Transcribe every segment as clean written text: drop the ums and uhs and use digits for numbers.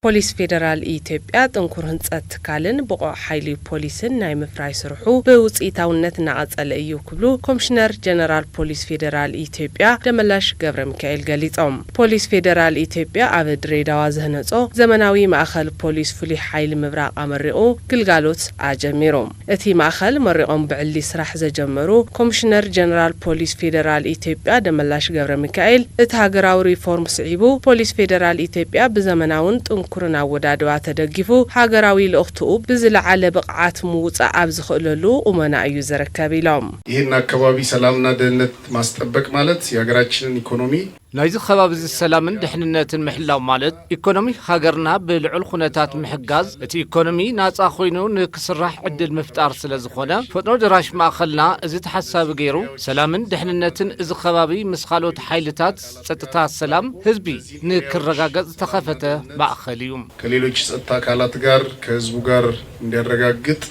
ፖሊስ ፌደራል ኢትዮጵያ ጥንኩር ህንጸት ትካልን ብቆ ኃይሊ ፖሊስን ናይ ምፍራይ ስርሑ በውጽኢታውነት ናቀጸለ እዩ ክብሉ ኮሚሽነር ጀነራል ፖሊስ ፌደራል ኢትዮጵያ ደመላሽ ገብረ ሚካኤል ገሊጾም። ፖሊስ ፌደራል ኢትዮጵያ ኣብ ድሬዳዋ ዝህነጾ ዘመናዊ ማእኸል ፖሊስ ፍሉይ ኃይሊ ምብራቕ ኣመሪቑ ግልጋሎት ኣጀሚሮም። እቲ ማእኸል መሪቖም ብዕሊ ስራሕ ዘጀመሩ ኮሚሽነር ጀነራል ፖሊስ ፌደራል ኢትዮጵያ ደመላሽ ገብረ ሚካኤል እቲ ሃገራዊ ሪፎርም ስዒቡ ፖሊስ ፌደራል ኢትዮጵያ ብዘመናውን ኩርና ወዳድዋ ተደጊፉ ሃገራዊ ልእኽትኡ ብዝለዓለ ብቕዓት ምውጻእ ኣብ ዝኽእለሉ ቁመና እዩ ዘረከብ ኢሎም። ይህን አካባቢ ሰላምና ደህንነት ማስጠበቅ ማለት የሀገራችንን ኢኮኖሚ ናይዚ ከባቢ ሰላምን ድሕንነትን ምሕላው ማለት ኢኮኖሚ ሃገርና ብልዑል ኩነታት ምሕጋዝ እቲ ኢኮኖሚ ናጻ ኮይኑ ንክስራሕ ዕድል ምፍጣር ስለዝኾነ ፈጥኖ ደራሽ ማእኸልና እዚ ተሓሳቢ ገይሩ ሰላምን ድሕንነትን እዚ ከባቢ ምስ ካልኦት ኃይልታት ጸጥታ ሰላም ህዝቢ ንክረጋገጽ ተኸፈተ ማእኸል እዩ። ከሌሎች ጸጥታ አካላት ጋር ከህዝቡ ጋር እንዲያረጋግጥ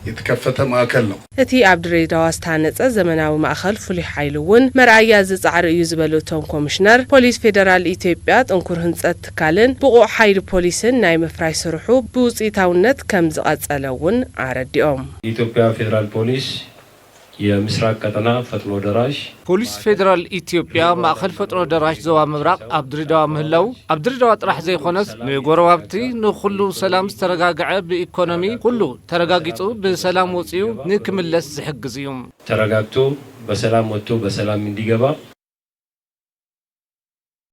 የተከፈተ ማእከል ነው። እቲ ኣብ ድሬዳዋ ዝተሃነጸ ዘመናዊ ማእኸል ፍሉይ ኃይሊ እውን መርኣያ ዝጻዕሪ እዩ ዝበሉቶም ኮሚሽነር ፖሊስ ፌደራል ኢትዮጵያ ጥንኩር ህንጸት ትካልን ብቁዕ ኃይሊ ፖሊስን ናይ ምፍራይ ስርሑ ብውጽኢታውነት ከም ዝቐጸለ እውን ኣረዲኦም። ኢትዮጵያ ፌደራል ፖሊስ የምስራቅ ቀጠና ፈጥኖ ደራሽ ፖሊስ ፌደራል ኢትዮጵያ ማእኸል ፈጥኖ ደራሽ ዞባ ምብራቅ ኣብ ድሬዳዋ ምህላው ኣብ ድሬዳዋ ጥራሕ ዘይኾነስ ንጎረባብቲ ንኹሉ ሰላም ዝተረጋግዐ ብኢኮኖሚ ሁሉ ተረጋጊጹ ብሰላም ወጽኡ ንክምለስ ዝሕግዝ እዩ። ተረጋግቶ በሰላም ወጥቶ በሰላም እንዲገባ